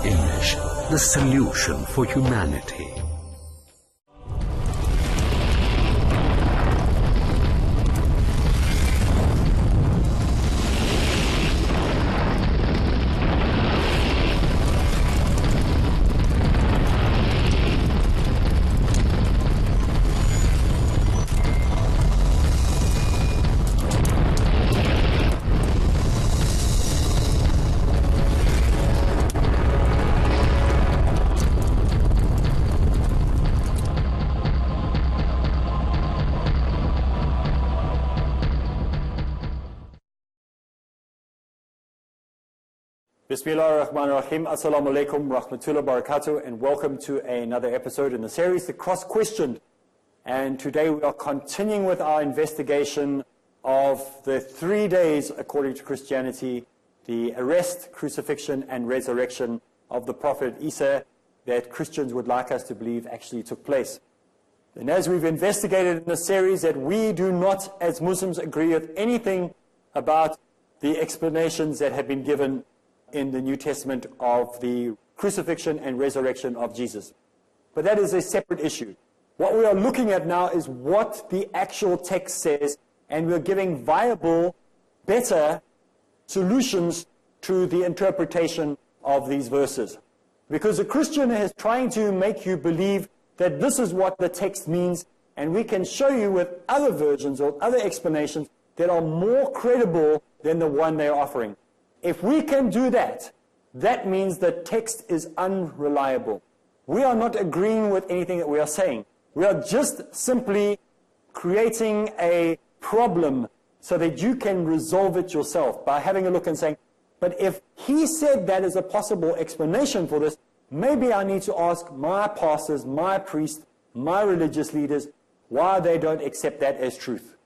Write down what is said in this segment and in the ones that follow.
English, the solution for humanity. Bismillahirrahmanirrahim. Assalamu alaikum rahmatullahi barakatuh, and welcome to another episode in the series, The Cross Questioned. And today we are continuing with our investigation of the 3 days, according to Christianity, the arrest, crucifixion, and resurrection of the Prophet Isa that Christians would like us to believe actually took place. And as we've investigated in this series, that we do not, as Muslims, agree with anything about the explanations that have been given in the New Testament of the crucifixion and resurrection of Jesus. But that is a separate issue. What we are looking at now is what the actual text says, and we're giving viable, better solutions to the interpretation of these verses. Because a Christian is trying to make you believe that this is what the text means, and we can show you with other versions or other explanations that are more credible than the one they're offering. If we can do that, that means the text is unreliable. We are not agreeing with anything that we are saying. We are just simply creating a problem so that you can resolve it yourself by having a look and saying, but if he said that is a possible explanation for this, maybe I need to ask my pastors, my priests, my religious leaders, why they don't accept that as truth.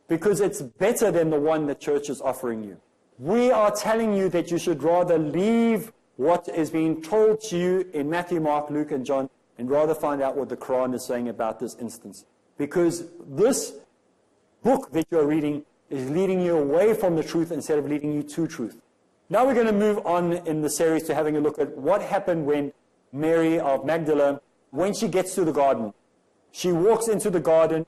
Because it's better than the one the church is offering you. We are telling you that you should rather leave what is being told to you in Matthew, Mark, Luke, and John, and rather find out what the Quran is saying about this instance. Because this book that you're reading is leading you away from the truth instead of leading you to truth. Now we're going to move on in the series to having a look at what happened when Mary of Magdala, when she gets to the garden. She walks into the garden,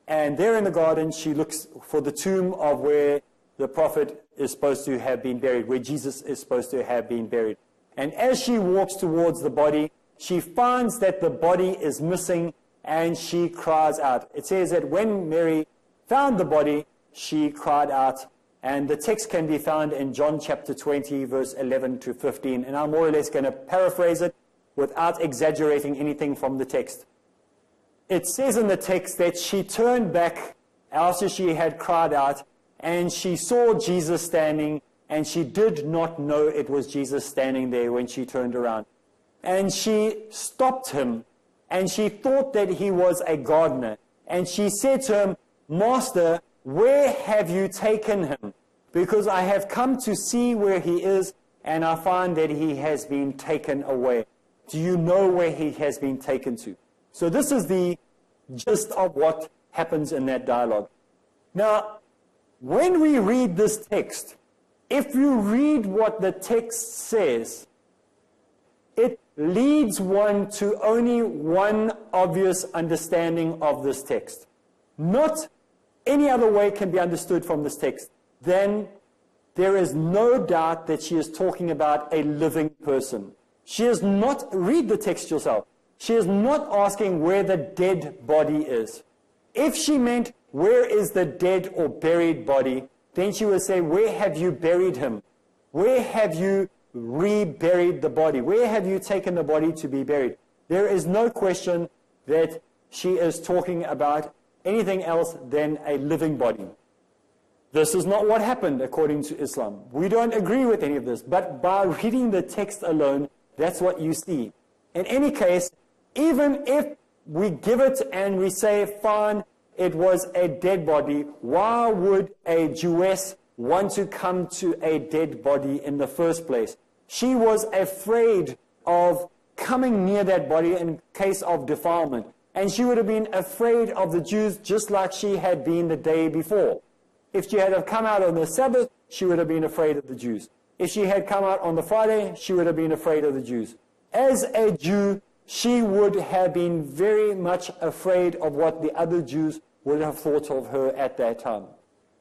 and there in the garden she looks for the tomb of where the prophet is supposed to have been buried, where Jesus is supposed to have been buried. And as she walks towards the body, she finds that the body is missing, and she cries out. It says that when Mary found the body, she cried out. And the text can be found in John chapter 20, verse 11 to 15. And I'm more or less going to paraphrase it without exaggerating anything from the text. It says in the text that she turned back after she had cried out, and she saw Jesus standing, and she did not know it was Jesus standing there when she turned around. And she stopped him, and she thought that he was a gardener. And she said to him, Master, where have you taken him? Because I have come to see where he is, and I find that he has been taken away. Do you know where he has been taken to? So this is the gist of what happens in that dialogue. Now, when we read this text, if you read what the text says, it leads one to only one obvious understanding of this text. Not any other way can be understood from this text than there is no doubt that she is talking about a living person. She is not, read the text yourself, she is not asking where the dead body is. If she meant, where is the dead or buried body, then she would say, where have you buried him? Where have you reburied the body? Where have you taken the body to be buried? There is no question that she is talking about anything else than a living body. This is not what happened according to Islam. We don't agree with any of this, but by reading the text alone, that's what you see. In any case, even if we give it and we say, fine, it was a dead body, why would a Jewess want to come to a dead body in the first place? She was afraid of coming near that body in case of defilement. And she would have been afraid of the Jews just like she had been the day before. If she had have come out on the Sabbath, she would have been afraid of the Jews. If she had come out on the Friday, she would have been afraid of the Jews. As a Jew, she would have been very much afraid of what the other Jews would have thought of her at that time.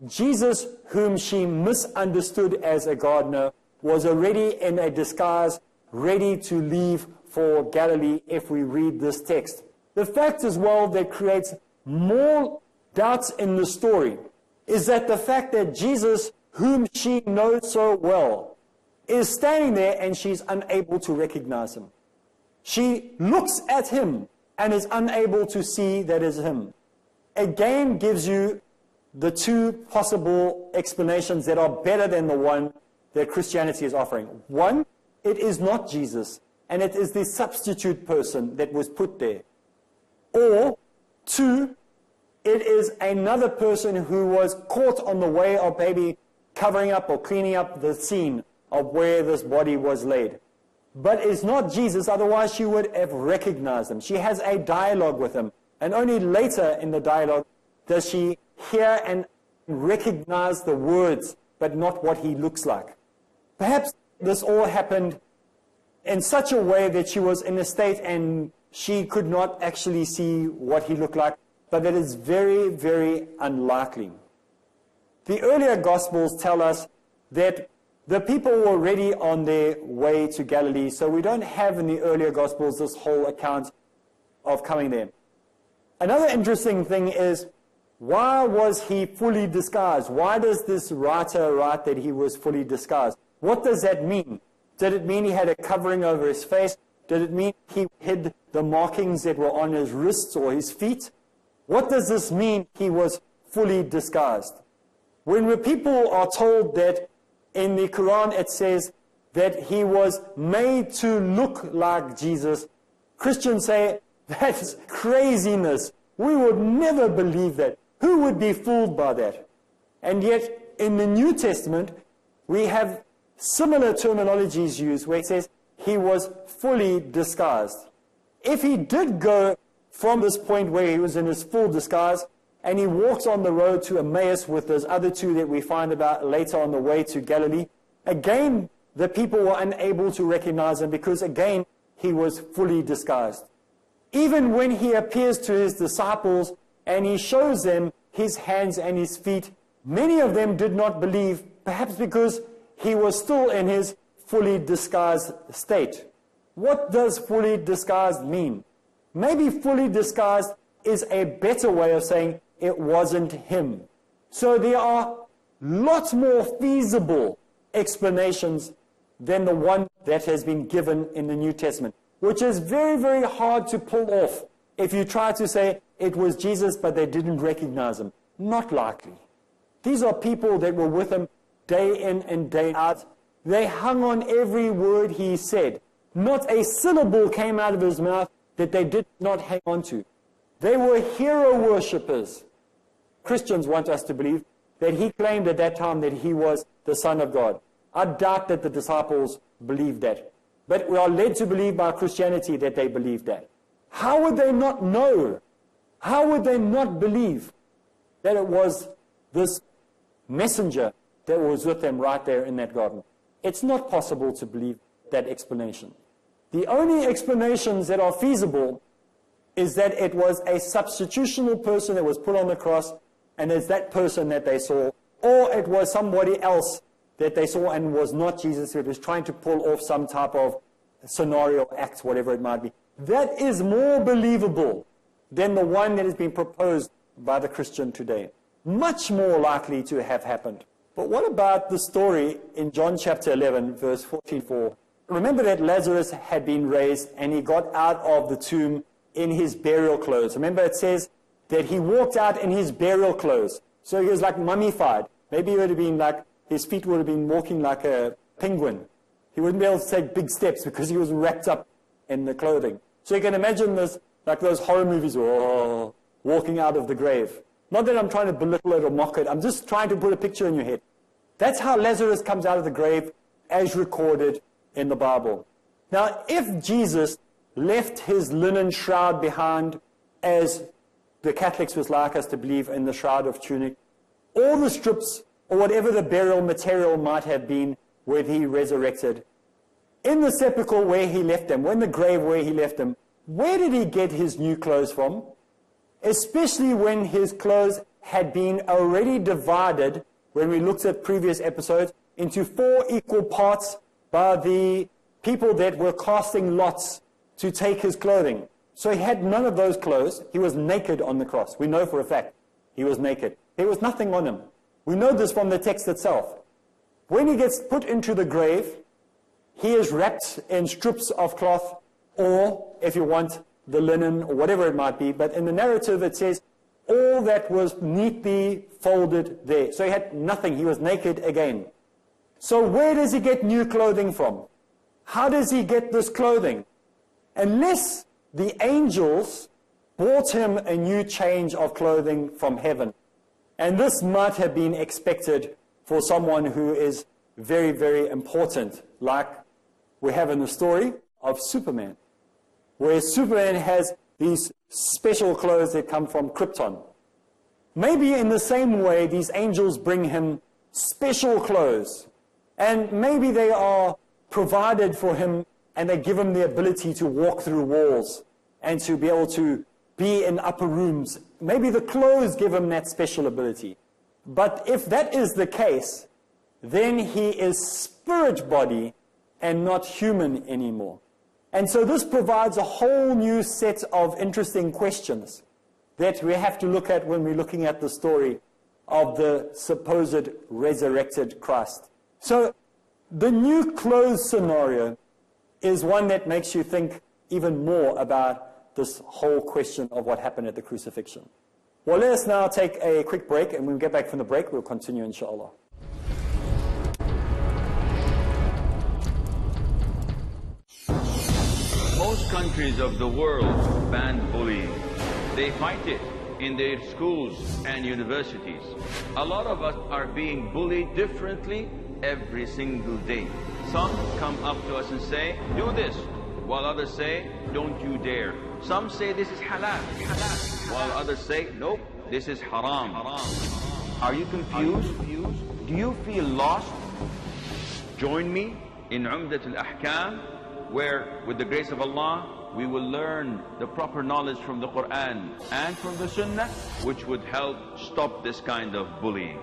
Jesus, whom she misunderstood as a gardener, was already in a disguise, ready to leave for Galilee if we read this text. The fact as well that creates more doubts in the story is that the fact that Jesus, whom she knows so well, is standing there and she's unable to recognize him. She looks at him and is unable to see that is him. Again gives you the two possible explanations that are better than the one that Christianity is offering. One, it is not Jesus, and it is the substitute person that was put there. Or, two, it is another person who was caught on the way of maybe covering up or cleaning up the scene of where this body was laid. But it's not Jesus, otherwise she would have recognized him. She has a dialogue with him, and only later in the dialogue does she hear and recognize the words, but not what he looks like. Perhaps this all happened in such a way that she was in a state and she could not actually see what he looked like, but that is very, very unlikely. The earlier Gospels tell us that the people were already on their way to Galilee, so we don't have in the earlier Gospels this whole account of coming there. Another interesting thing is, why was he fully disguised? Why does this writer write that he was fully disguised? What does that mean? Did it mean he had a covering over his face? Did it mean he hid the markings that were on his wrists or his feet? What does this mean he was fully disguised? When people are told that in the Quran it says that he was made to look like Jesus, Christians say, that's craziness. We would never believe that. Who would be fooled by that? And yet, in the New Testament, we have similar terminologies used where it says he was fully disguised. If he did go from this point where he was in his full disguise and he walks on the road to Emmaus with those other two that we find about later on the way to Galilee, again, the people were unable to recognize him because, again, he was fully disguised. Even when he appears to his disciples and he shows them his hands and his feet, many of them did not believe, perhaps because he was still in his fully disguised state. What does fully disguised mean? Maybe fully disguised is a better way of saying it wasn't him. So there are lots more feasible explanations than the one that has been given in the New Testament, which is very, very hard to pull off if you try to say it was Jesus but they didn't recognize him. Not likely. These are people that were with him day in and day out. They hung on every word he said. Not a syllable came out of his mouth that they did not hang on to. They were hero worshippers. Christians want us to believe that he claimed at that time that he was the Son of God. I doubt that the disciples believed that. But we are led to believe by Christianity that they believed that. How would they not know? How would they not believe that it was this messenger that was with them right there in that garden? It's not possible to believe that explanation. The only explanations that are feasible is that it was a substitutional person that was put on the cross, and it's that person that they saw, or it was somebody else that they saw and was not Jesus, who was trying to pull off some type of scenario act, whatever it might be. That is more believable than the one that has been proposed by the Christian today. Much more likely to have happened. But what about the story in John chapter 11, verse 44? Remember that Lazarus had been raised and he got out of the tomb in his burial clothes. Remember it says that he walked out in his burial clothes. So he was like mummified. Maybe he would have been like, his feet would have been walking like a penguin. He wouldn't be able to take big steps because he was wrapped up in the clothing. So you can imagine this, like those horror movies, oh, walking out of the grave. Not that I'm trying to belittle it or mock it. I'm just trying to put a picture in your head. That's how Lazarus comes out of the grave as recorded in the Bible. Now, if Jesus left his linen shroud behind, as the Catholics would like us to believe in the shroud of tunic, all the strips or whatever the burial material might have been where he resurrected, in the sepulchre where he left them, in the grave where he left them, where did he get his new clothes from? Especially when his clothes had been already divided, when we looked at previous episodes, into 4 equal parts by the people that were casting lots to take his clothing. So he had none of those clothes. He was naked on the cross. We know for a fact he was naked. There was nothing on him. We know this from the text itself. When he gets put into the grave, he is wrapped in strips of cloth, or, if you want, the linen, or whatever it might be. But in the narrative it says, all that was neatly folded there. So he had nothing. He was naked again. So where does he get new clothing from? How does he get this clothing? Unless the angels brought him a new change of clothing from heaven. And this might have been expected for someone who is very, very important, like we have in the story of Superman, where Superman has these special clothes that come from Krypton. Maybe in the same way, these angels bring him special clothes, and maybe they are provided for him, and they give him the ability to walk through walls and to be able to be in upper rooms. Maybe the clothes give him that special ability. But if that is the case, then he is spirit body and not human anymore. And so this provides a whole new set of interesting questions that we have to look at when we're looking at the story of the supposed resurrected Christ. So the new clothes scenario is one that makes you think even more about this whole question of what happened at the crucifixion. Well, let us now take a quick break, and when we get back from the break, we'll continue, inshallah. Most countries of the world ban bullying. They fight it in their schools and universities. A lot of us are being bullied differently every single day. Some come up to us and say, do this, while others say, don't you dare. Some say this is halal, while others say, nope, this is haram. Are you confused? Do you feel lost? Join me in Umdat al-Ahkam, where, with the grace of Allah, we will learn the proper knowledge from the Quran and from the Sunnah, which would help stop this kind of bullying.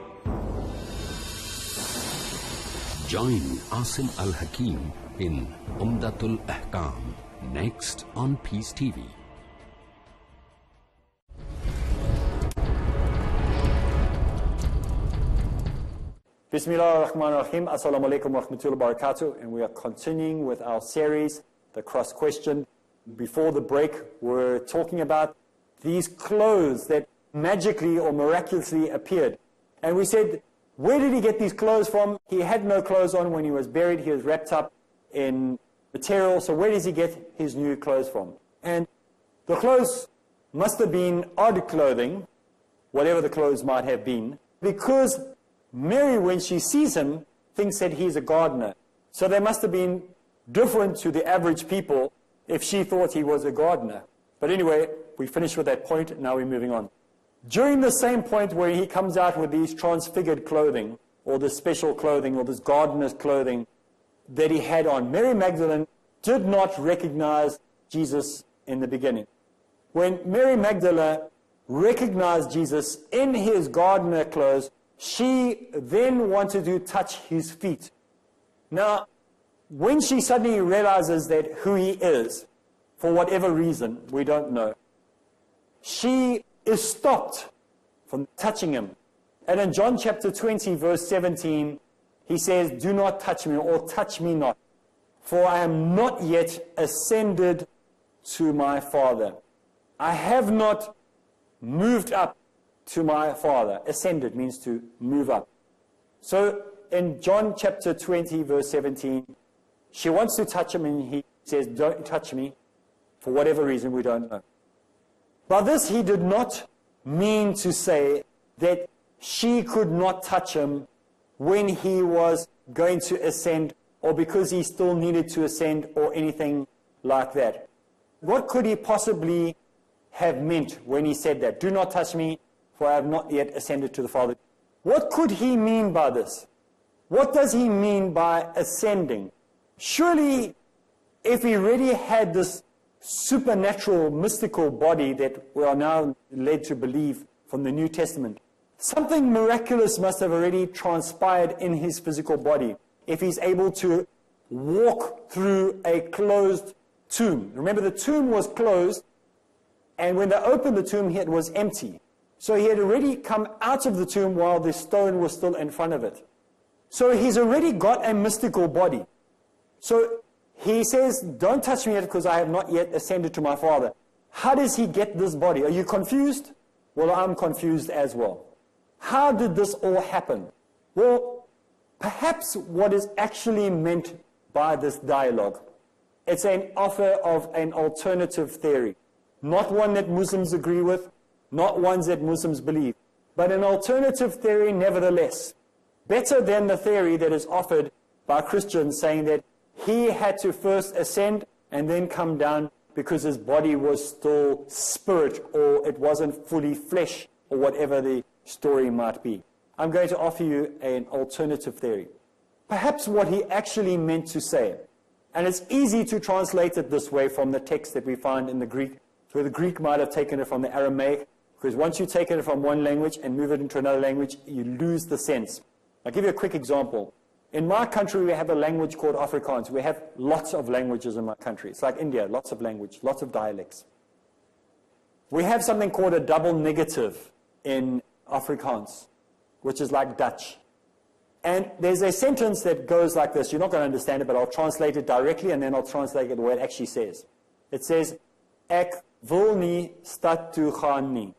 Join Asim Al-Hakim in Umdatul Ahkam, next on Peace TV. Bismillah ar-Rahman ar-Rahim. Assalamu alaikum wa rahmatullahi wa barakatuh. And we are continuing with our series, The Cross Question. Before the break, we're talking about these clothes that magically or miraculously appeared. And we said, where did he get these clothes from? He had no clothes on when he was buried. He was wrapped up in material. So where does he get his new clothes from? And the clothes must have been odd clothing, whatever the clothes might have been, because Mary, when she sees him, thinks that he's a gardener. So they must have been different to the average people if she thought he was a gardener. But anyway, we finished with that point. Now we're moving on. During the same point where he comes out with these transfigured clothing, or this special clothing, or this gardener's clothing that he had on, Mary Magdalene did not recognize Jesus in the beginning. When Mary Magdalene recognized Jesus in his gardener clothes, she then wanted to touch his feet. Now, when she suddenly realizes that who he is, for whatever reason, we don't know, she is stopped from touching him. And in John chapter 20, verse 17, he says, do not touch me, or touch me not, for I am not yet ascended to my Father. I have not moved up to my Father. Ascended means to move up. So in John chapter 20, verse 17, she wants to touch him, and he says, don't touch me, for whatever reason we don't know. By this he did not mean to say that she could not touch him when he was going to ascend, or because he still needed to ascend, or anything like that. What could he possibly have meant when he said that? Do not touch me, for I have not yet ascended to the Father. What could he mean by this? What does he mean by ascending? Surely, if he really had this supernatural, mystical body that we are now led to believe from the New Testament, something miraculous must have already transpired in his physical body if he's able to walk through a closed tomb. Remember, the tomb was closed, and when they opened the tomb, it was empty. So he had already come out of the tomb while the stone was still in front of it. So he's already got a mystical body. So he says, don't touch me yet because I have not yet ascended to my Father. How does he get this body? Are you confused? Well, I'm confused as well. How did this all happen? Well, perhaps what is actually meant by this dialogue, it's an offer of an alternative theory. Not one that Muslims agree with, not ones that Muslims believe, but an alternative theory nevertheless. Better than the theory that is offered by Christians saying that he had to first ascend and then come down because his body was still spirit, or it wasn't fully flesh, or whatever the story might be. I'm going to offer you an alternative theory. Perhaps what he actually meant to say, and it's easy to translate it this way from the text that we find in the Greek, where the Greek might have taken it from the Aramaic, because once you take it from one language and move it into another language, you lose the sense. I'll give you a quick example. In my country, we have a language called Afrikaans. We have lots of languages in my country. It's like India, lots of language, lots of dialects. We have something called a double negative in Afrikaans, which is like Dutch. And there's a sentence that goes like this. You're not going to understand it, but I'll translate it directly, and then I'll translate it the way it actually says. It says, Ek wil nie stad toe gaan nie.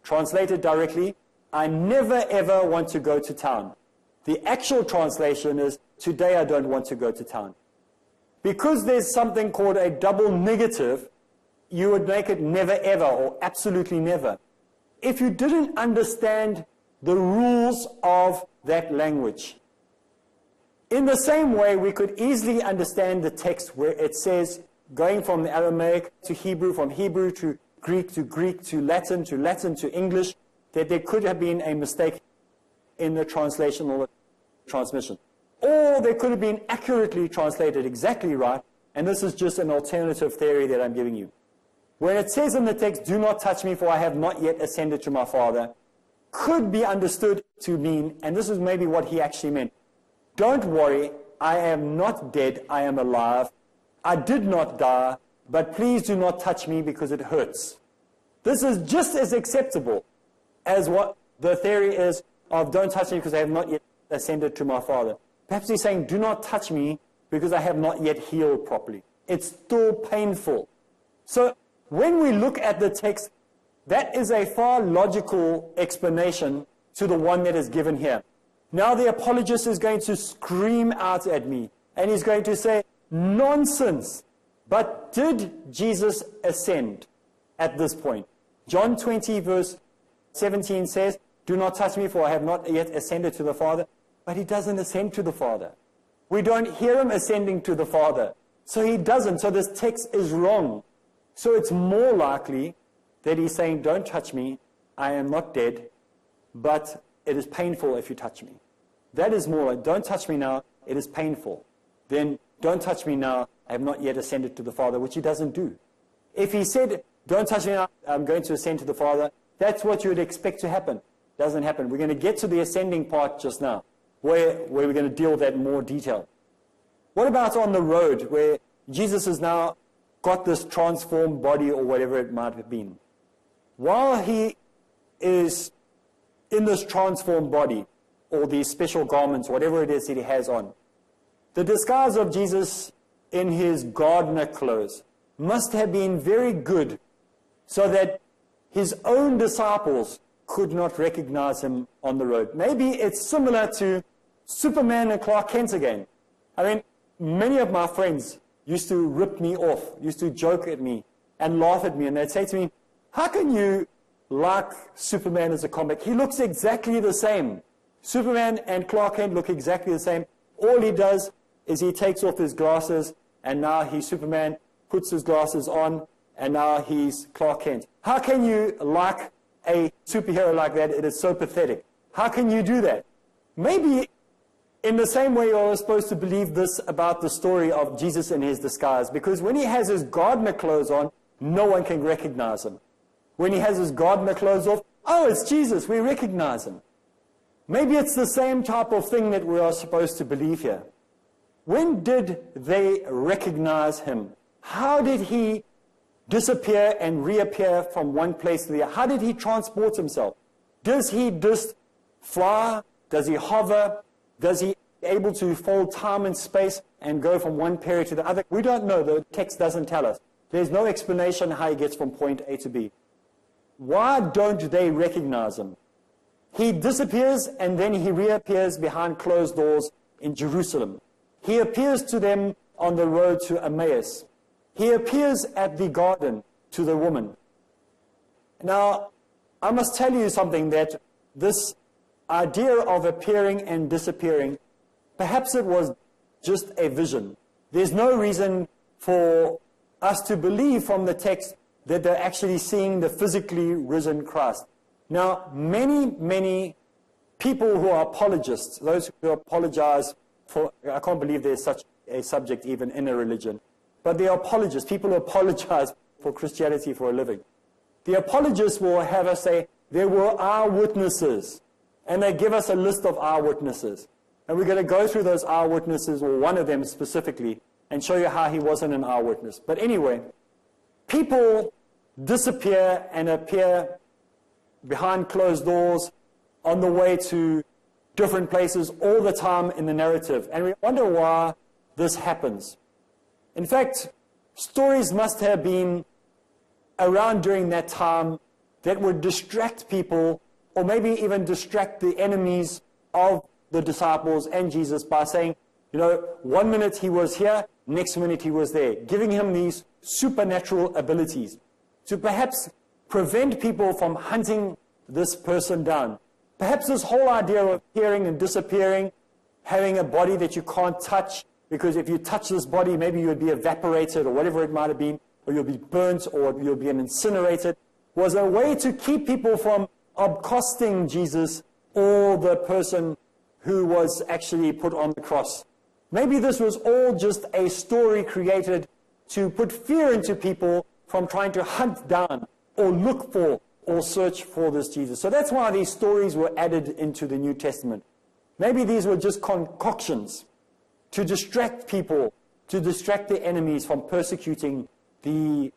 Translated directly, I never ever want to go to town. The actual translation is, today I don't want to go to town. Because there's something called a double negative, you would make it never ever, or absolutely never. If you didn't understand the rules of that language. In the same way, we could easily understand the text where it says, going from the Aramaic to Hebrew, from Hebrew to Greek to Latin to English, that there could have been a mistake in the translation or the transmission. Or they could have been accurately translated exactly right, and this is just an alternative theory that I'm giving you. When it says in the text, do not touch me for I have not yet ascended to my Father, could be understood to mean, and this is maybe what he actually meant, don't worry, I am not dead, I am alive. I did not die, but please do not touch me because it hurts. This is just as acceptable as what the theory is of don't touch me because I have not yet ascended to my Father. Perhaps he's saying do not touch me because I have not yet healed properly. It's still painful. So when we look at the text, that is a far logical explanation to the one that is given here. Now the apologist is going to scream out at me, and he's going to say, nonsense. But did Jesus ascend at this point? John 20 verse 17 says, do not touch me for I have not yet ascended to the Father. But he doesn't ascend to the Father. We don't hear him ascending to the Father. So he doesn't. So this text is wrong. So it's more likely that he's saying, don't touch me, I am not dead, but it is painful if you touch me. That is more like, don't touch me now, it is painful. Then, don't touch me now, I have not yet ascended to the Father, which he doesn't do. If he said, don't touch me now, I'm going to ascend to the Father, that's what you would expect to happen. Doesn't happen. We're going to get to the ascending part just now, where we're going to deal with that in more detail. What about on the road, where Jesus has now got this transformed body, or whatever it might have been? While he is in this transformed body, or these special garments, whatever it is that he has on, the disguise of Jesus in his gardener clothes must have been very good, so that his own disciples could not recognize him on the road. Maybe it's similar to Superman and Clark Kent again. I mean, many of my friends used to rip me off, used to joke at me and laugh at me, and they'd say to me, how can you like Superman as a comic? He looks exactly the same. Superman and Clark Kent look exactly the same. All he does is he takes off his glasses, and now he's Superman, puts his glasses on, and now he's Clark Kent. How can you like a superhero like that? It is so pathetic. How can you do that? Maybe In the same way, you're supposed to believe this about the story of Jesus in his disguise, because when he has his gardener clothes on, no one can recognize him. When he has his gardener clothes off, oh, it's Jesus, we recognize him. Maybe it's the same type of thing that we are supposed to believe here. When did they recognize him? How did he disappear and reappear from one place to the other? How did he transport himself? Does he just fly? Does he hover? Does he able to fold time and space and go from one period to the other? We don't know. The text doesn't tell us. There's no explanation how he gets from point A to B. Why don't they recognize him? He disappears and then he reappears behind closed doors in Jerusalem. He appears to them on the road to Emmaus. He appears at the garden to the woman. Now, I must tell you something, that this idea of appearing and disappearing, perhaps it was just a vision. There's no reason for us to believe from the text that they're actually seeing the physically risen Christ. Now, many people who are apologists, those who apologize for, I can't believe there's such a subject even in a religion, but they are apologists, people who apologize for Christianity for a living. The apologists will have us say, there were eyewitnesses, and they give us a list of eyewitnesses. And we're going to go through those eyewitnesses, or one of them specifically, and show you how he wasn't an eyewitness. But anyway, people disappear and appear behind closed doors on the way to different places all the time in the narrative. And we wonder why this happens. In fact, stories must have been around during that time that would distract people, or maybe even distract the enemies of the disciples and Jesus by saying, you know, 1 minute he was here, next minute he was there, giving him these supernatural abilities to perhaps prevent people from hunting this person down. Perhaps this whole idea of appearing and disappearing, having a body that you can't touch, because if you touch this body, maybe you would be evaporated or whatever it might have been, or you'll be burnt or you'll be incinerated, was a way to keep people from accosting Jesus or the person who was actually put on the cross. Maybe this was all just a story created to put fear into people from trying to hunt down or look for or search for this Jesus. So that's why these stories were added into the New Testament. Maybe these were just concoctions to distract people, to distract the enemies from persecuting the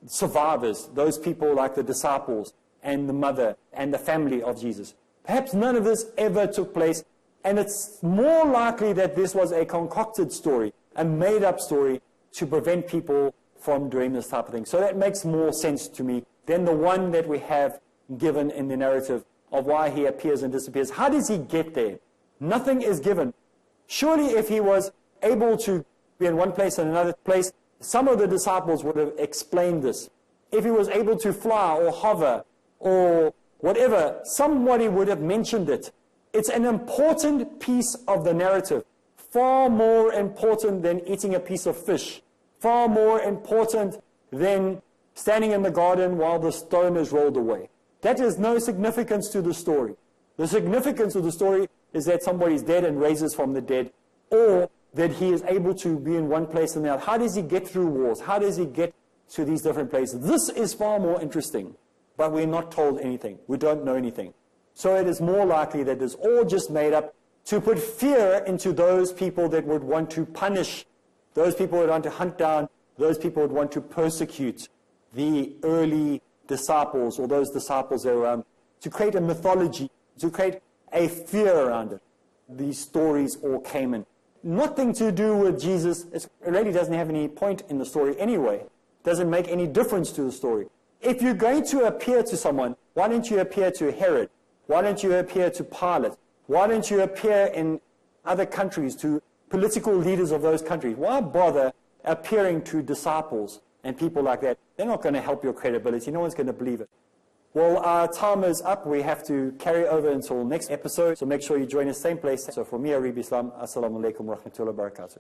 survivors, those people like the disciples and the mother and the family of Jesus. Perhaps none of this ever took place, and it's more likely that this was a concocted story, a made-up story to prevent people from doing this type of thing. So that makes more sense to me than the one that we have given in the narrative of why he appears and disappears. How does he get there? Nothing is given. Surely if he was able to be in one place and another place, some of the disciples would have explained this. If he was able to fly or hover or whatever, somebody would have mentioned it. It's an important piece of the narrative, far more important than eating a piece of fish, far more important than standing in the garden while the stone is rolled away. That has no significance to the story. The significance of the story is that somebody's dead and raises from the dead, or that he is able to be in one place and the other. How does he get through wars? How does he get to these different places? This is far more interesting, but we're not told anything. We don't know anything. So it is more likely that it's all just made up to put fear into those people that would want to punish, those people would want to hunt down, those people would want to persecute the early disciples or those disciples that were around, to create a mythology, to create a fear around it. These stories all came in. Nothing to do with Jesus. It really doesn't have any point in the story anyway. It doesn't make any difference to the story. If you're going to appear to someone, why don't you appear to Herod? Why don't you appear to Pilate? Why don't you appear in other countries to political leaders of those countries? Why bother appearing to disciples and people like that? They're not going to help your credibility. No one's going to believe it. Well, our time is up. We have to carry over until next episode. So make sure you join us same place. So for me, Areeb Islam, Assalamu alaikum wa rahmatullahi wa barakatuh.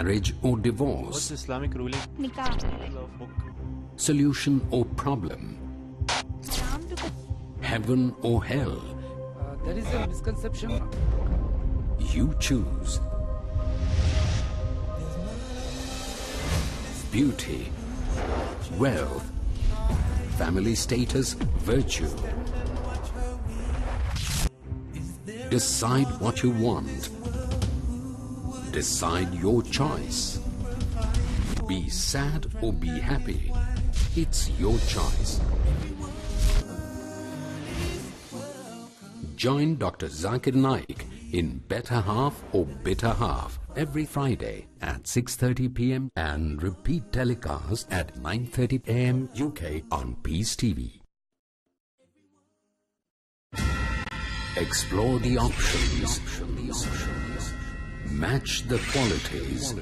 marriage or divorce, What's Islamic ruling? Nikah. solution or problem, heaven or hell. There is a misconception. You choose. Beauty, wealth, family status, virtue. Decide what you want. Decide your choice. Be sad or be happy. It's your choice. Join Dr. Zakir Naik in Better Half or Bitter Half every Friday at 6:30 p.m. and repeat telecast at 9:30 a.m. UK on Peace TV. Explore the options. Match the qualities.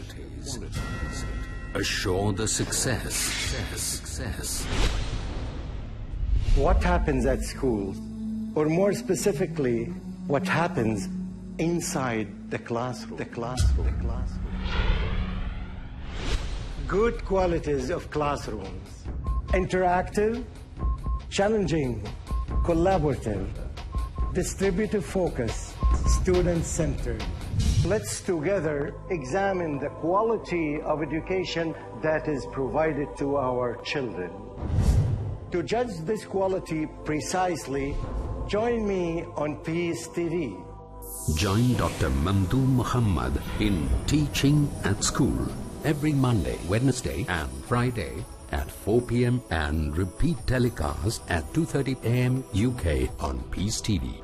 Assure the success. What happens at school, or more specifically, what happens inside the classroom. Good qualities of classrooms: interactive, challenging, collaborative, distributive focus, student-centered. Let's together examine the quality of education that is provided to our children. To judge this quality precisely, join me on Peace TV. Join Dr. Mamdou Muhammad in Teaching at School every Monday, Wednesday and Friday at 4 p.m. and repeat telecast at 2:30 a.m. UK on Peace TV.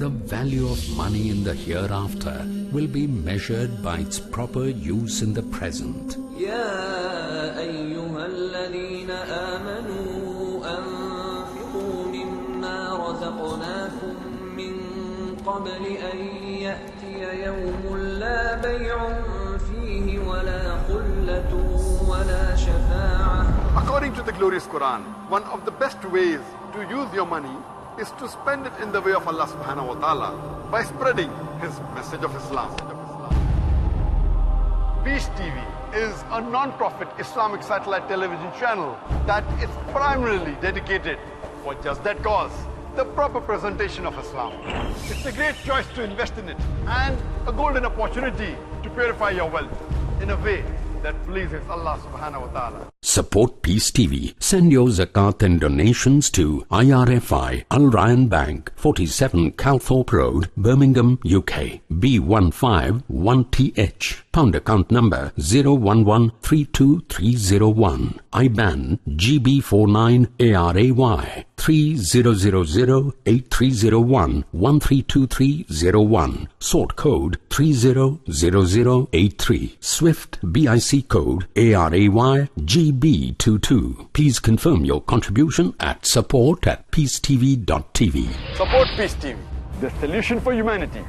The value of money in the hereafter will be measured by its proper use in the present. يا أيها الذين آمنوا أنفقوا مما رزقناكم من قبل أن يأتي يوم لا بيع فيه ولا خلة ولا شفاعة. According to the glorious Quran, one of the best ways to use your money is to spend it in the way of Allah subhanahu wa ta'ala by spreading His message of Islam. Peace TV is a non-profit Islamic satellite television channel that is primarily dedicated for just that cause, the proper presentation of Islam. It's a great choice to invest in it and a golden opportunity to purify your wealth in a way that pleases Allah subhanahu wa ta'ala. Support Peace TV. Send your zakat and donations to IRFI Al Ryan Bank, 47 Calthorpe Road, Birmingham, UK. B151TH. Pound account number 011-32301. IBAN GB49ARAY 30008301 132301. Sort code 300083. Swift BIC code ARAY GB22. Please confirm your contribution at support@peacetv.tv. Support Peace TV, the solution for humanity.